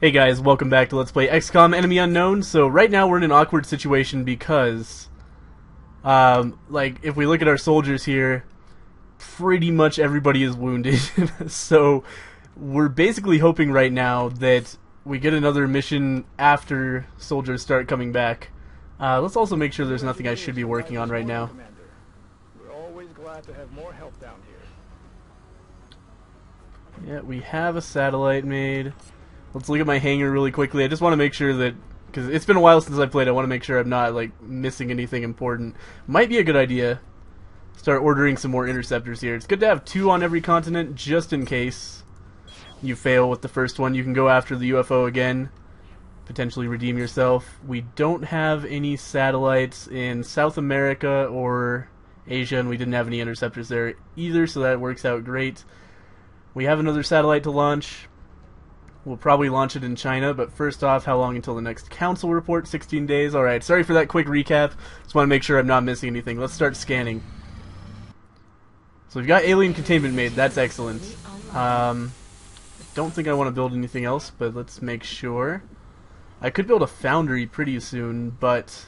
Hey guys, welcome back to Let's Play XCOM Enemy Unknown. So right now we're in an awkward situation because, if we look at our soldiers here, pretty much everybody is wounded. So we're basically hoping right now that we get another mission after soldiers start coming back. Let's also make sure there's nothing I should be working on right now. We're always glad to have more help down here. Yeah, we have a satellite made. Let's look at my hangar really quickly. I just want to make sure that, because it's been a while since I played, I want to make sure I'm not missing anything important. Might be a good idea. Start ordering some more interceptors here. It's good to have 2 on every continent, just in case you fail with the first one. You can go after the UFO again, potentially redeem yourself. We don't have any satellites in South America or Asia, and we didn't have any interceptors there either, so that works out great. We have another satellite to launch. We'll probably launch it in China, but first off, how long until the next council report? 16 days. Alright, sorry for that quick recap. Just want to make sure I'm not missing anything. Let's start scanning. So we've got alien containment made. That's excellent. Don't think I want to build anything else, but let's make sure. I could build a foundry pretty soon, but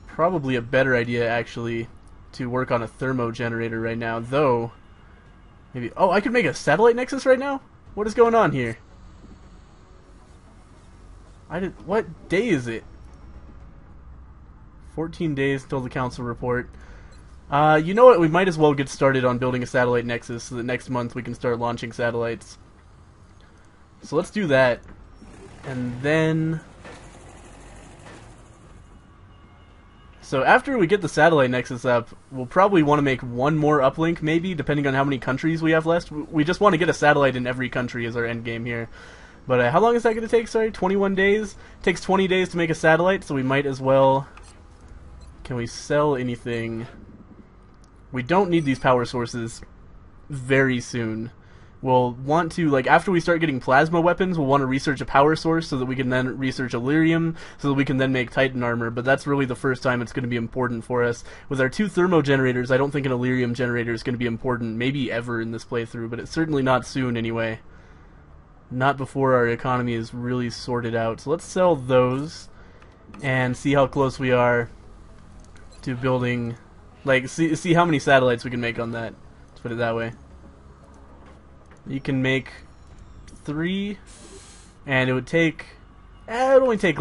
probably a better idea, actually, to work on a thermo generator right now, though. Maybe. Oh, I could make a satellite nexus right now? What is going on here? What day is it? 14 days till the council report. You know what? We might as well get started on building a satellite nexus so that next month we can start launching satellites. So let's do that. And then... So after we get the satellite nexus up, we'll probably want to make one more uplink, maybe, depending on how many countries we have left. We just want to get a satellite in every country as our end game here. But how long is that going to take? Sorry, 21 days? It takes 20 days to make a satellite, so we might as well... Can we sell anything? We don't need these power sources very soon. We'll want to, after we start getting plasma weapons, we'll want to research a power source so that we can then research Illyrium, so that we can then make Titan armor, but that's really the first time it's going to be important for us. With our 2 thermo generators, I don't think an Illyrium generator is going to be important, maybe ever in this playthrough, but it's certainly not soon anyway. Not before our economy is really sorted out. So let's sell those, and see how close we are to building, see how many satellites we can make on that. Let's put it that way. You can make 3, and it would take, it would only take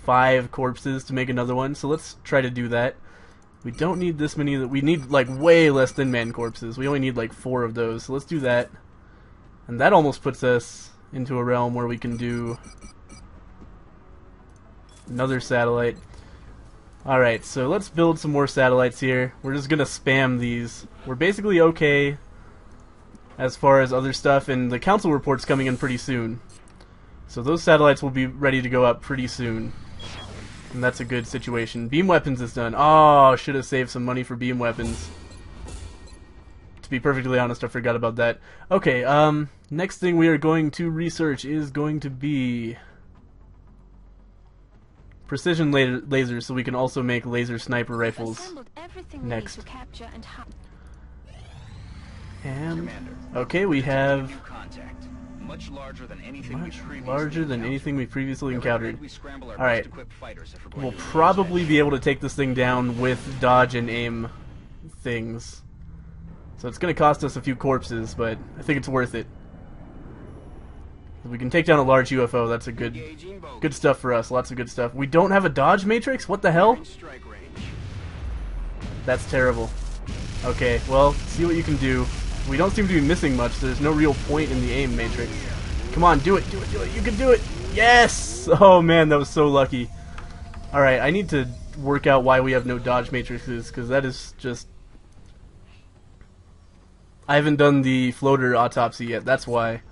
5 corpses to make another one, so let's try to do that. We don't need this many, we need way less than man corpses. We only need 4 of those, so let's do that. And that almost puts us into a realm where we can do another satellite. Alright, so let's build some more satellites here. We're just gonna spam these. We're basically okay as far as other stuff, and the council report's coming in pretty soon. So those satellites will be ready to go up pretty soon. And that's a good situation. Beam weapons is done. Oh, should have saved some money for beam weapons. To be perfectly honest, I forgot about that. Okay, next thing we are going to research is going to be precision lasers, so we can also make laser sniper rifles next. And okay, we have much larger than anything we previously encountered. Alright, we'll probably be able to take this thing down with dodge and aim things. So it's going to cost us a few corpses, but I think it's worth it. We can take down a large UFO, that's a good stuff for us, lots of good stuff. We don't have a dodge matrix? What the hell? That's terrible. Okay, well, see what you can do. We don't seem to be missing much. There's no real point in the aim matrix. Come on, do it, do it, do it. You can do it. Yes! Oh man, that was so lucky. Alright, I need to work out why we have no dodge matrices, because that is just... I haven't done the floater autopsy yet, that's why.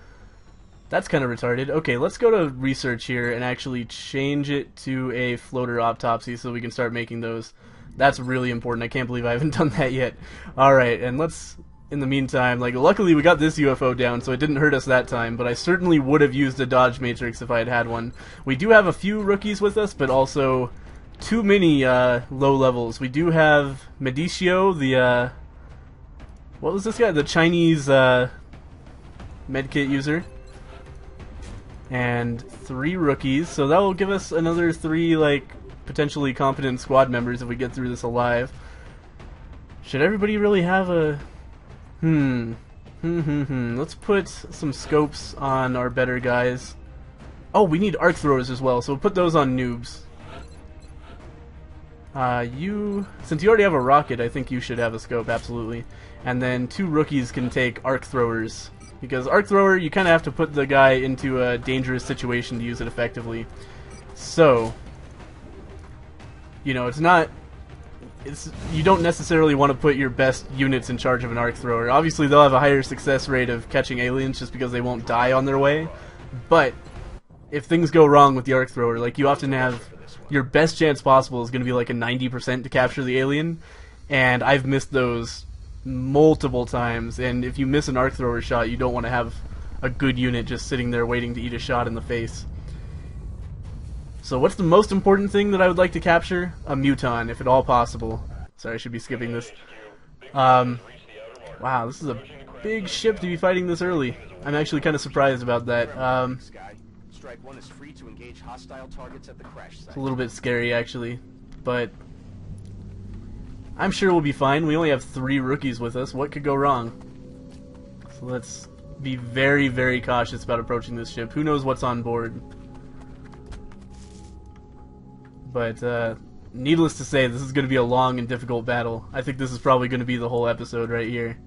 That's kind of retarded. Okay, let's go to research here and actually change it to a floater autopsy so we can start making those. That's really important. I can't believe I haven't done that yet. Alright, and let's... In the meantime, luckily we got this UFO down, so it didn't hurt us that time, but I certainly would have used a dodge matrix if I had had one. We do have a few rookies with us, but also too many low levels. We do have Medicio, the, what was this guy? The Chinese medkit user. and 3 rookies, so that will give us another 3 like potentially competent squad members if we get through this alive. Should everybody really have a let's put some scopes on our better guys. Oh, we need arc throwers as well, so we'll put those on noobs. Since you already have a rocket, I think you should have a scope, absolutely. And then 2 rookies can take arc throwers. Because arc thrower, you kind of have to put the guy into a dangerous situation to use it effectively. So, you know, you don't necessarily want to put your best units in charge of an arc thrower. Obviously, they'll have a higher success rate of catching aliens just because they won't die on their way. But if things go wrong with the arc thrower, like you often have, your best chance possible is going to be like a 90% to capture the alien, and I've missed those multiple times. And if you miss an arc thrower shot, you don't want to have a good unit just sitting there waiting to eat a shot in the face. So what's the most important thing that I would like to capture? A muton, if at all possible. Sorry, I should be skipping this. Wow, this is a big ship to be fighting this early. I'm actually kind of surprised about that. Strike 1 is free to engage hostile targets at the crash site. It's a little bit scary, actually, but I'm sure we'll be fine. We only have 3 rookies with us. What could go wrong? So let's be very, very cautious about approaching this ship. Who knows what's on board? But needless to say, this is going to be a long and difficult battle. I think this is probably going to be the whole episode right here.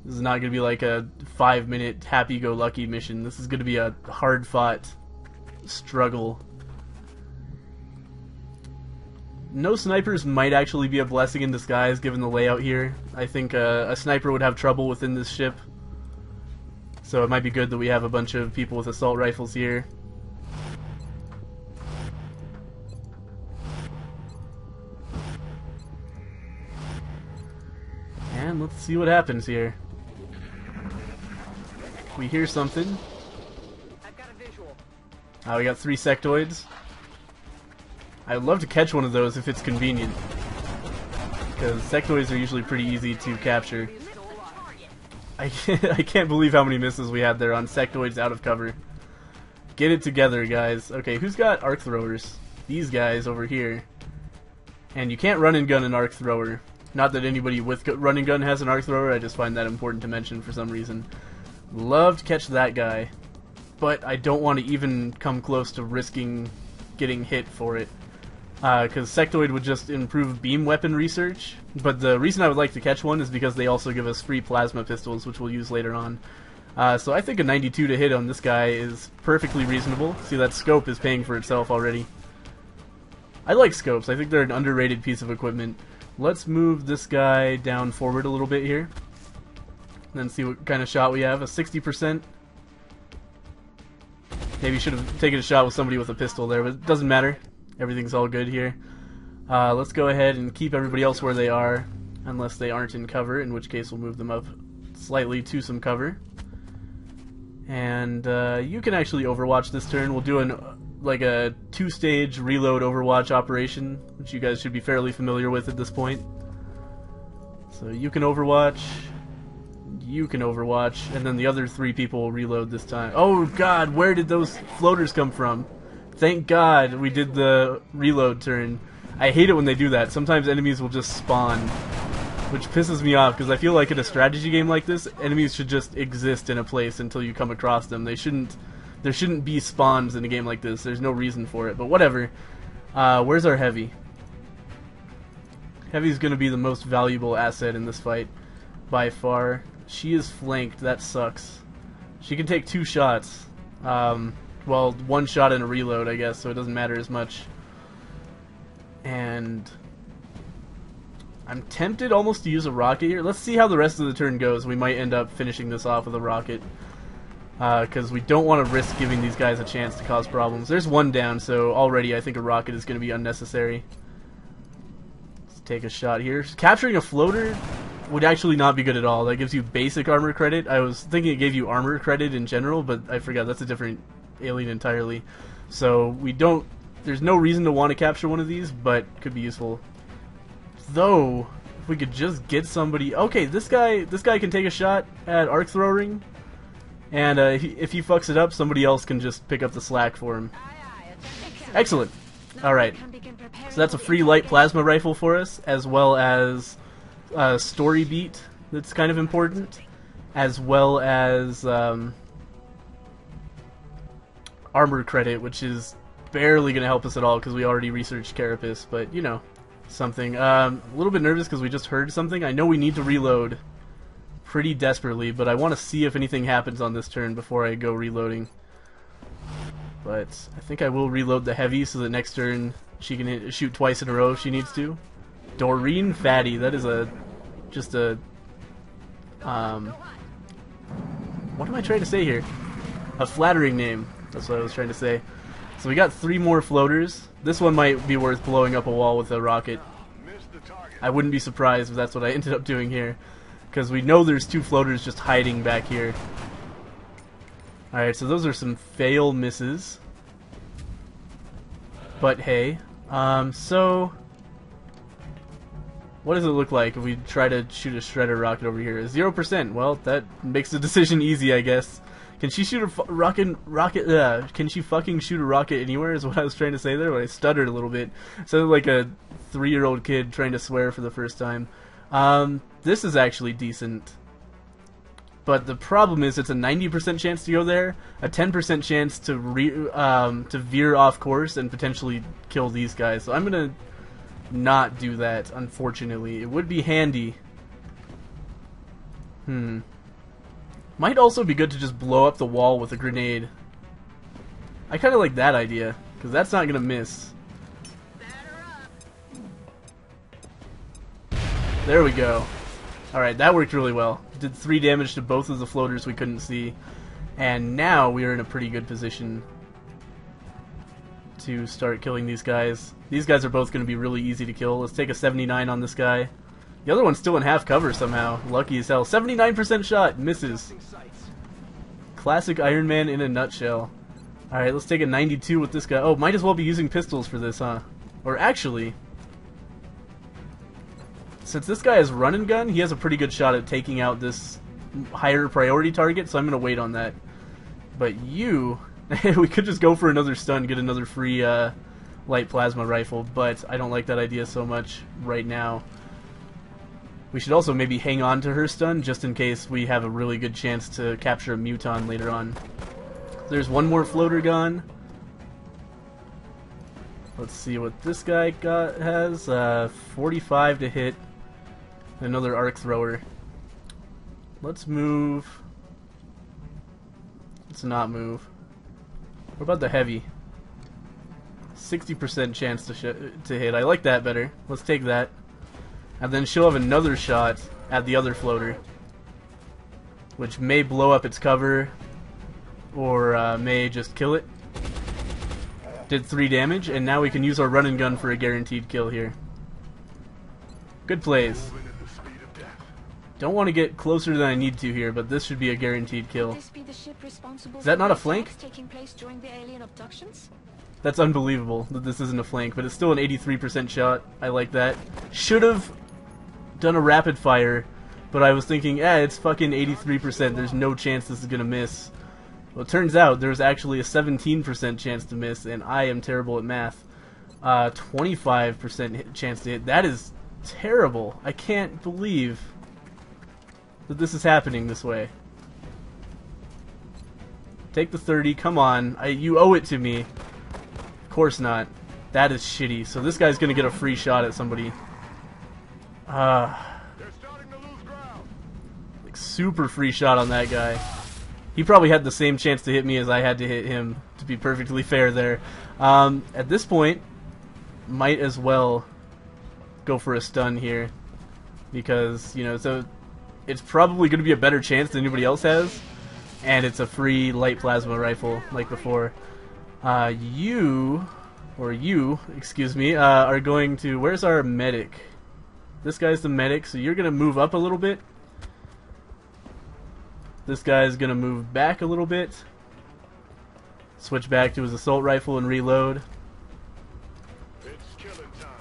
This is not going to be like a 5-minute happy-go-lucky mission. This is going to be a hard-fought struggle. No snipers might actually be a blessing in disguise given the layout here. I think a sniper would have trouble within this ship. So it might be good that we have a bunch of people with assault rifles here. And let's see what happens here. We hear something. I've got a visual. We got 3 sectoids. I'd love to catch one of those if it's convenient, because sectoids are usually pretty easy to capture. I can't believe how many misses we had there on sectoids out of cover. Get it together, guys. Okay, who's got arc throwers? These guys over here. And you can't run and gun an arc thrower. Not that anybody with run and gun has an arc thrower, I just find that important to mention for some reason. Love to catch that guy, but I don't want to even come close to risking getting hit for it. Because sectoid would just improve beam weapon research, but the reason I would like to catch one is because they also give us free plasma pistols, which we'll use later on. So I think a 92 to hit on this guy is perfectly reasonable. See, that scope is paying for itself already. I like scopes. I think they're an underrated piece of equipment. Let's move this guy down forward a little bit here. Then see what kind of shot we have. A 60%. Maybe should have taken a shot with somebody with a pistol there, but it doesn't matter. Everything's all good here. Let's go ahead and keep everybody else where they are, unless they aren't in cover, in which case we'll move them up slightly to some cover. And you can actually overwatch this turn. We'll do like a 2-stage reload overwatch operation, which you guys should be fairly familiar with at this point. So you can overwatch, you can overwatch, and then the other 3 people will reload this time. Oh god, where did those floaters come from? Thank god we did the reload turn. I hate it when they do that. Sometimes enemies will just spawn, which pisses me off, because I feel like in a strategy game like this, enemies should just exist in a place until you come across them. There shouldn't be spawns in a game like this. There's no reason for it, but whatever. Where's our heavy? Heavy's going to be the most valuable asset in this fight, by far. She is flanked. That sucks. She can take 2 shots. Well, 1 shot and a reload, I guess, so it doesn't matter as much. And I'm tempted almost to use a rocket here. Let's see how the rest of the turn goes. We might end up finishing this off with a rocket, because we don't want to risk giving these guys a chance to cause problems. There's 1 down, so already I think a rocket is going to be unnecessary. Let's take a shot here. Capturing a floater would actually not be good at all. That gives you basic armor credit. I was thinking it gave you armor credit in general, but I forgot that's a different alien entirely. So we don't, there's no reason to want to capture one of these, but could be useful. Though, if we could just get somebody, okay, this guy can take a shot at arc throwing. And if he fucks it up, somebody else can just pick up the slack for him. Excellent. Alright. So that's a free light plasma rifle for us, as well as story beat that's kind of important, as well as armor credit, which is barely going to help us at all because we already researched Carapace, but you know, something. A little bit nervous because we just heard something. I know we need to reload pretty desperately, but I want to see if anything happens on this turn before I go reloading. But I think I will reload the heavy so that next turn she can shoot twice in a row if she needs to. Doreen Fatty, that is just a what am I trying to say here? A flattering name. That's what I was trying to say. So we got 3 more floaters. This one might be worth blowing up a wall with a rocket. I wouldn't be surprised if that's what I ended up doing here, because we know there's 2 floaters just hiding back here. Alright, so those are some fail misses. But hey, so what does it look like if we try to shoot a shredder rocket over here? 0%. Well, that makes the decision easy, I guess. Can she shoot a rocket? Can she fucking shoot a rocket anywhere? Is what I was trying to say there. But I stuttered a little bit. Sounded like a 3-year-old kid trying to swear for the first time. This is actually decent. But the problem is, it's a 90% chance to go there, a 10% chance to veer off course and potentially kill these guys. So I'm gonna not do that, unfortunately. It would be handy. Might also be good to just blow up the wall with a grenade. I kind of like that idea, because that's not gonna miss. There we go. Alright, that worked really well. Did 3 damage to both of the floaters we couldn't see. And now we are in a pretty good position to start killing these guys. These guys are both going to be really easy to kill. Let's take a 79 on this guy. The other one's still in half cover somehow. Lucky as hell. 79% shot. Misses. Classic Iron Man in a nutshell. Alright, let's take a 92 with this guy. Oh, might as well be using pistols for this, huh? Or actually, since this guy has run and gun, he has a pretty good shot at taking out this higher priority target, so I'm going to wait on that. But you, we could just go for another stun, get another free light plasma rifle, but I don't like that idea so much right now. We should also maybe hang on to her stun, just in case we have a really good chance to capture a muton later on. There's one more floater gone. Let's see what this guy has. 45 to hit. Another arc thrower. Let's move. Let's not move. What about the heavy? 60% chance to hit. I like that better. Let's take that. And then she'll have another shot at the other floater, which may blow up its cover, or may just kill it. Did 3 damage, and now we can use our run and gun for a guaranteed kill here. Good plays. Don't want to get closer than I need to here, but this should be a guaranteed kill. Is that not a flank? That's unbelievable that this isn't a flank, but it's still an 83% shot. I like that. Should have done a rapid fire, but I was thinking, it's fucking 83%. There's no chance this is going to miss. Well, it turns out there's actually a 17% chance to miss, and I am terrible at math. 25% chance to hit. That is terrible. I can't believe that this is happening this way. Take the 30. Come on. You owe it to me. Of course not. That is shitty. So this guy's going to get a free shot at somebody. Like super free shot on that guy. He probably had the same chance to hit me as I had to hit him, to be perfectly fair there. At this point, might as well go for a stun here, because, you know, so it's probably going to be a better chance than anybody else has, and it's a free light plasma rifle like before. You, excuse me, are going to... Where's our medic? This guy's the medic, so you're going to move up a little bit. This guy's going to move back a little bit. Switch back to his assault rifle and reload.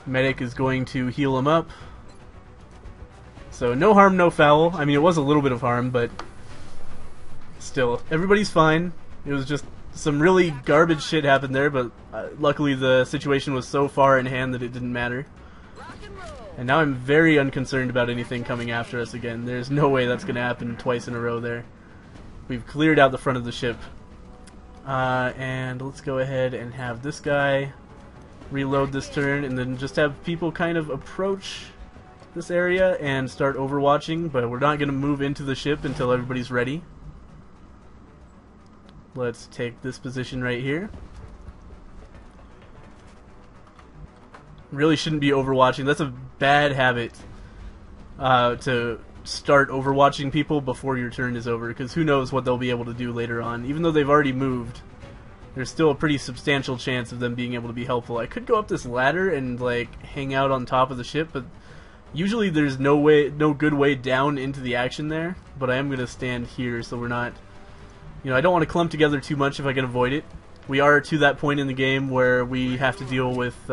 Medic is going to heal him up. So no harm, no foul. I mean, it was a little bit of harm, but still, everybody's fine. It was just some really garbage shit happened there, but luckily the situation was so far in hand that it didn't matter. And now I'm very unconcerned about anything coming after us again. There's no way that's going to happen twice in a row there. We've cleared out the front of the ship. And let's go ahead and have this guy reload this turn, and then just have people kind of approach this area and start overwatching, but we're not going to move into the ship until everybody's ready. Let's take this position right here. Really shouldn't be overwatching. That's a bad habit, to start overwatching people before your turn is over, because who knows what they'll be able to do later on. Even though they've already moved, there's still a pretty substantial chance of them being able to be helpful. I could go up this ladder and like hang out on top of the ship, but usually there's no good way down into the action there. But I am going to stand here so we're not, I don't want to clump together too much if I can avoid it. We are to that point in the game where we have to deal with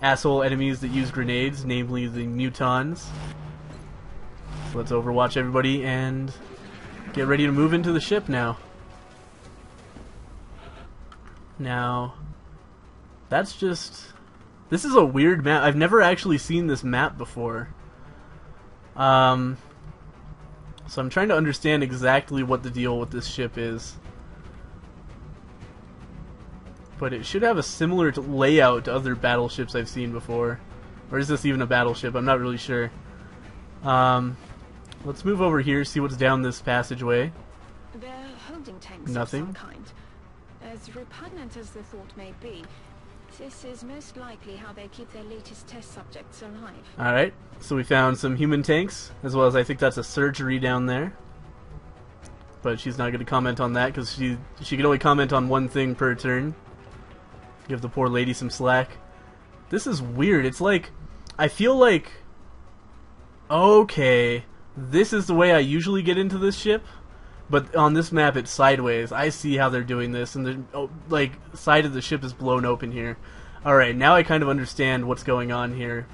asshole enemies that use grenades, namely the mutons. So let's overwatch everybody and get ready to move into the ship now. Now, that's just... This is a weird map. I've never actually seen this map before. So I'm trying to understand exactly what the deal with this ship is. But it should have a similar layout to other battleships I've seen before. Or is this even a battleship? I'm not really sure. Let's move over here, see what's down this passageway. They're holding tanks Nothing. of some kind. As repugnant as the thought may be, this is most likely how they keep their latest test subjects alive. Alright, so we found some human tanks, as well as I think that's a surgery down there. But she's not going to comment on that, because she can only comment on one thing per turn. Give the poor lady some slack. This is weird. It's like, I feel like, okay, this is the way I usually get into this ship, but on this map it's sideways. I see how they're doing this, and the side of the ship is blown open here. Alright, now I kind of understand what's going on here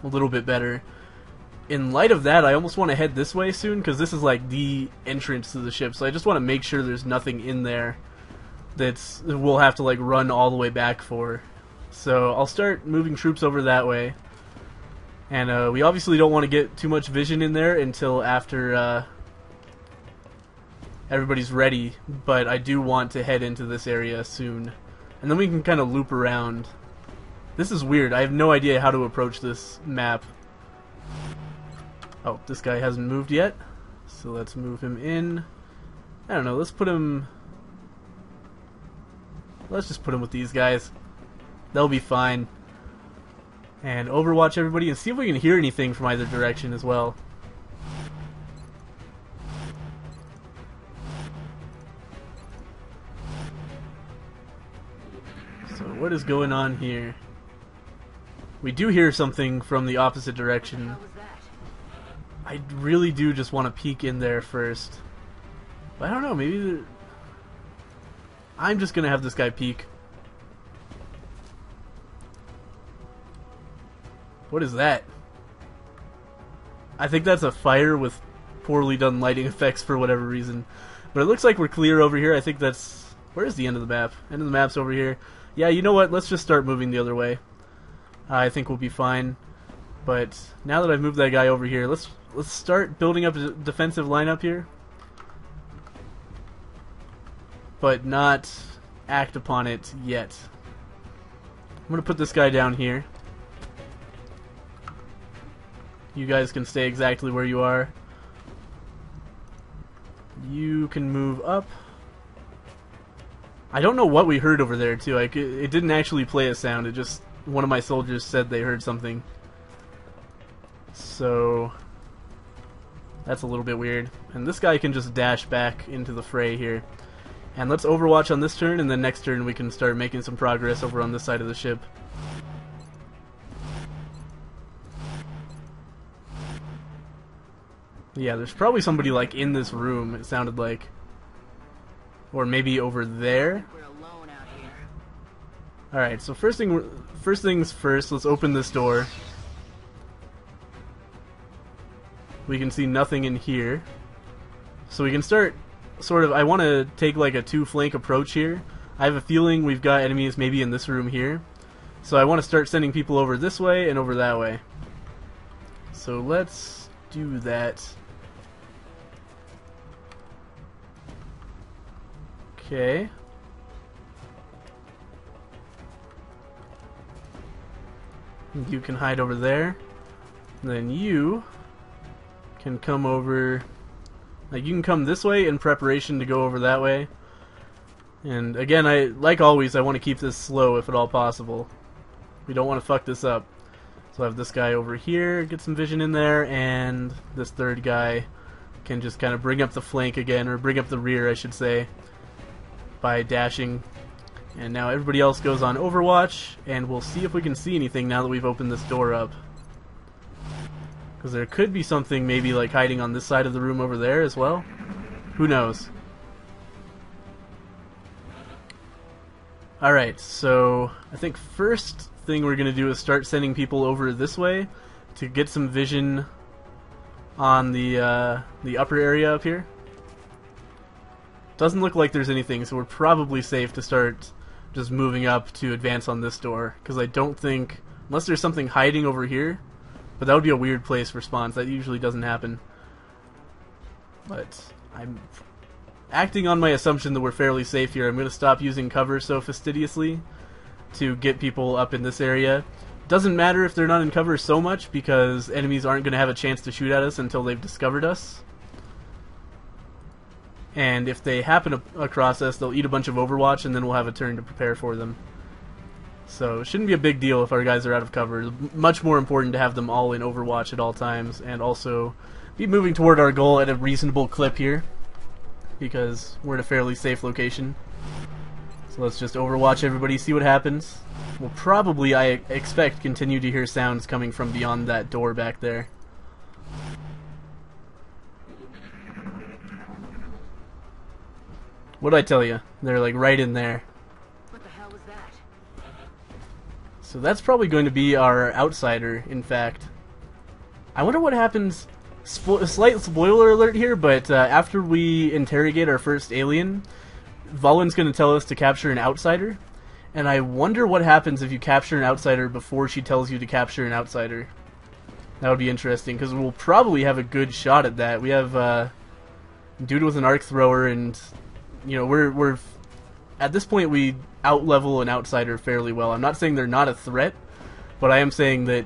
a little bit better. In light of that, I almost want to head this way soon, because this is like the entrance to the ship, so I just want to make sure there's nothing in there that we'll have to like run all the way back for. So I'll start moving troops over that way. And we obviously don't want to get too much vision in there until after everybody's ready, but I do want to head into this area soon. And then we can kind of loop around. This is weird. I have no idea how to approach this map. Oh, this guy hasn't moved yet. So let's move him in. I don't know, let's put him... Let's just put him with these guys. They'll be fine. And overwatch everybody and see if we can hear anything from either direction as well. So what is going on here? We do hear something from the opposite direction. I really do just want to peek in there first. But I don't know, maybe... I'm just going to have this guy peek. What is that? I think that's a fire with poorly done lighting effects for whatever reason. But it looks like we're clear over here. I think that's... Where's the end of the map? End of the map's over here. Yeah, you know what? Let's just start moving the other way. I think we'll be fine. But now that I've moved that guy over here, let's start building up a defensive lineup here. But not act upon it yet. I'm going to put this guy down here. You guys can stay exactly where you are. You can move up. I don't know what we heard over there, too. It didn't actually play a sound. It just... One of my soldiers said they heard something. So... That's a little bit weird. And this guy can just dash back into the fray here. And let's overwatch on this turn, and then next turn we can start making some progress over on this side of the ship. Yeah, there's probably somebody like in this room, it sounded like. Or maybe over there. Alright, so first things first, let's open this door. We can see nothing in here. So we can start sort of, I want to take like a two-flank approach here. I have a feeling we've got enemies maybe in this room here. So I want to start sending people over this way and over that way. So let's do that. Okay. You can hide over there. And then you can come over. Like, you can come this way in preparation to go over that way. And again, like always, I want to keep this slow if at all possible. We don't want to fuck this up. So I have this guy over here, get some vision in there, and this third guy can just kind of bring up the flank again, or bring up the rear, I should say, by dashing. And now everybody else goes on Overwatch, and we'll see if we can see anything now that we've opened this door up. Because there could be something maybe like hiding on this side of the room over there as well. Who knows? Alright, so I think first thing we're going to do is start sending people over this way to get some vision on the upper area up here. Doesn't look like there's anything, so we're probably safe to start just moving up to advance on this door, because I don't think, unless there's something hiding over here, but that would be a weird place for spawns. That usually doesn't happen. But I'm acting on my assumption that we're fairly safe here. I'm going to stop using cover so fastidiously to get people up in this area. Doesn't matter if they're not in cover so much, because enemies aren't going to have a chance to shoot at us until they've discovered us. And if they happen across us, they'll eat a bunch of Overwatch, and then we'll have a turn to prepare for them. So it shouldn't be a big deal if our guys are out of cover. It's much more important to have them all in Overwatch at all times, and also be moving toward our goal at a reasonable clip here, because we're in a fairly safe location. So let's just Overwatch everybody, see what happens. We'll probably, I expect, continue to hear sounds coming from beyond that door back there. What'd I tell you? They're like right in there. What the hell was that? So that's probably going to be our outsider, in fact. I wonder what happens. Slight spoiler alert here, but after we interrogate our first alien, Valen's going to tell us to capture an outsider. And I wonder what happens if you capture an outsider before she tells you to capture an outsider. That would be interesting, because we'll probably have a good shot at that. We have a dude with an arc thrower, and you know, we're at this point we outlevel an outsider fairly well. I'm not saying they're not a threat, but I am saying that,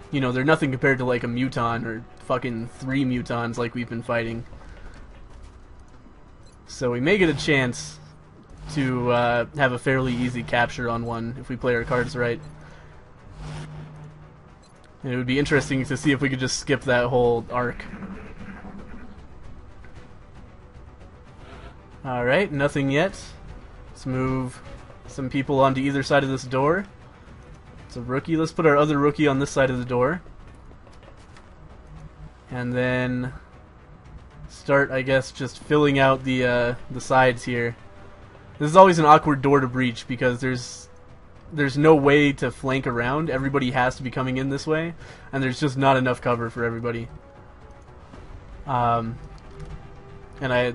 you know, they're nothing compared to like a muton or fucking 3 mutons like we've been fighting. So we may get a chance to have a fairly easy capture on one if we play our cards right. And it would be interesting to see if we could just skip that whole arc. Alright, nothing yet. Let's move some people onto either side of this door. It's a rookie. Let's put our other rookie on this side of the door. And then start, I guess, just filling out the sides here. This is always an awkward door to breach, because there's no way to flank around. Everybody has to be coming in this way, and there's just not enough cover for everybody. And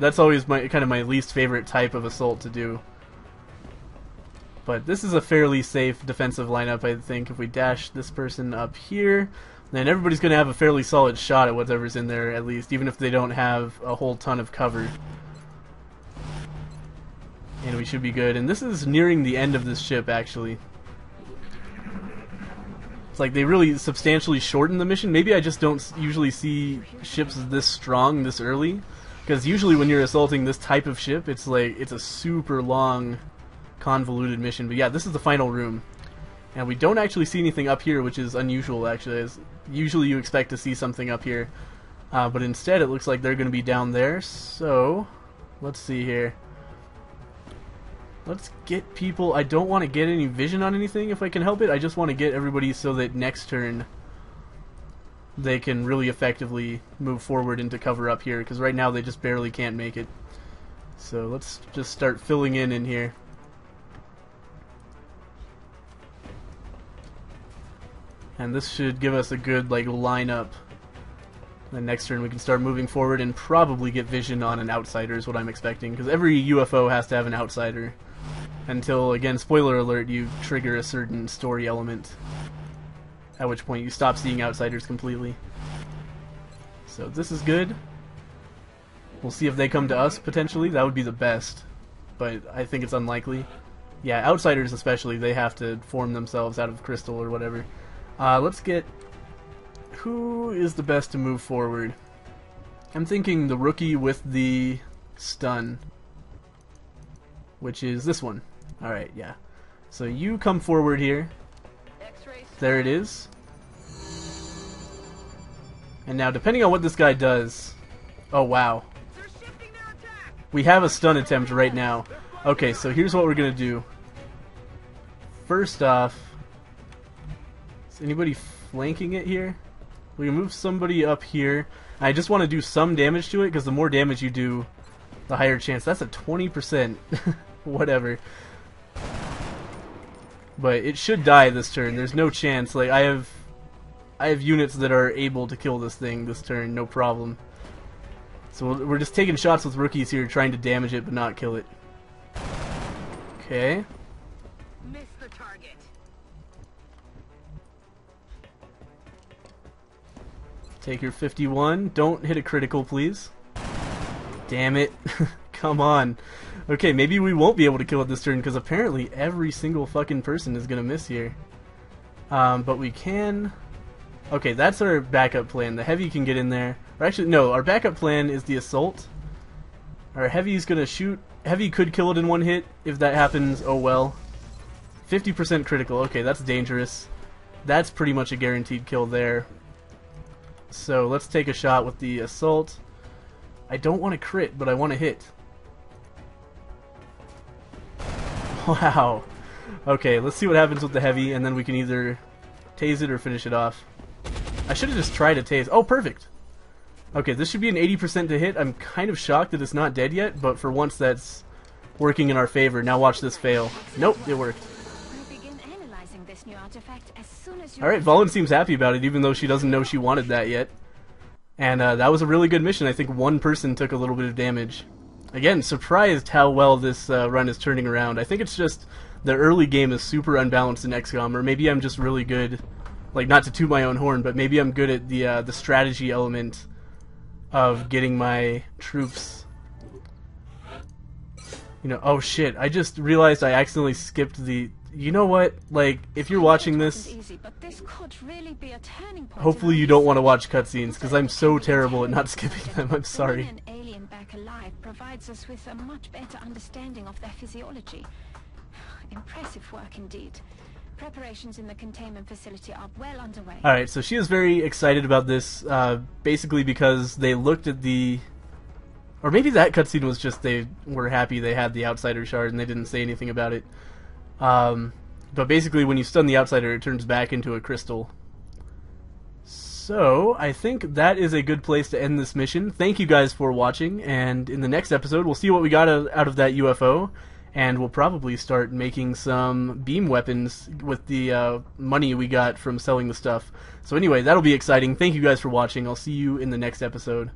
that's always kind of my least favorite type of assault to do. But this is a fairly safe defensive lineup, I think. If we dash this person up here, then everybody's going to have a fairly solid shot at whatever's in there, at least, even if they don't have a whole ton of cover. And we should be good. And this is nearing the end of this ship, actually. It's like they really substantially shortened the mission. Maybe I just don't usually see ships this strong this early. Because usually when you're assaulting this type of ship, it's like it's a super long, convoluted mission. But yeah, this is the final room. And we don't actually see anything up here, which is unusual, actually. As usually you expect to see something up here. But instead it looks like they're going to be down there. So, let's see here. Let's get people. I don't want to get any vision on anything if I can help it. I just want to get everybody so that next turn they can really effectively move forward into cover up here, because right now they just barely can't make it. So let's just start filling in here. And this should give us a good like lineup Then next turn we can start moving forward and probably get vision on an outsider is what I'm expecting, because every UFO has to have an outsider until, again, spoiler alert, you trigger a certain story element, at which point you stop seeing outsiders completely. So this is good. We'll see if they come to us, potentially. That would be the best, but I think it's unlikely. Yeah, outsiders especially, they have to form themselves out of crystal or whatever. Let's get... Who is the best to move forward? I'm thinking the rookie with the stun, which is this one. Alright, yeah. So you come forward here. There it is. And now, depending on what this guy does... Oh, wow. We have a stun attempt right now. Okay, so here's what we're gonna do. First off... Is anybody flanking it here? We can move somebody up here. I just want to do some damage to it, because the more damage you do, the higher chance. That's a 20%. Whatever. But it should die this turn. There's no chance. Like, I have units that are able to kill this thing this turn, no problem. So we're just taking shots with rookies here, trying to damage it but not kill it. Okay. Miss the target. Take your 51. Don't hit a critical, please. Damn it. Come on. Okay, maybe we won't be able to kill it this turn, because apparently every single fucking person is going to miss here. But we can... Okay, that's our backup plan. The heavy can get in there. Or actually, no, our backup plan is the assault. Our heavy's going to shoot. Heavy could kill it in one hit. If that happens, oh well. 50% critical. Okay, that's dangerous. That's pretty much a guaranteed kill there. So let's take a shot with the assault. I don't want to crit, but I want to hit. Wow. Okay, let's see what happens with the heavy, and then we can either tase it or finish it off. I should have just tried to tase. Oh, perfect. Okay, this should be an 80% to hit. I'm kind of shocked that it's not dead yet, but for once that's working in our favor. Now watch this fail. Nope, it worked. Alright, Valen seems happy about it, even though she doesn't know she wanted that yet. And that was a really good mission. I think one person took a little bit of damage. Again, surprised how well this run is turning around. I think it's just the early game is super unbalanced in XCOM, or maybe I'm just really good, like, not to toot my own horn, but maybe I'm good at the strategy element of getting my troops. You know, oh shit, I just realized I accidentally skipped the... You know what? Like, if you're watching this, hopefully you don't want to watch cutscenes, because I'm so terrible at not skipping them. I'm sorry. An alien back alive provides us with a much better understanding of their physiology. Impressive work indeed. Preparations in the containment facility are well underway. Alright, so she is very excited about this, basically because they looked at the... Or maybe that cutscene was just they were happy they had the outsider shard and they didn't say anything about it. But basically when you stun the outsider, it turns back into a crystal. So, I think that is a good place to end this mission. Thank you guys for watching, and in the next episode we'll see what we got out of that UFO, and we'll probably start making some beam weapons with the money we got from selling the stuff. So anyway, that'll be exciting. Thank you guys for watching. I'll see you in the next episode.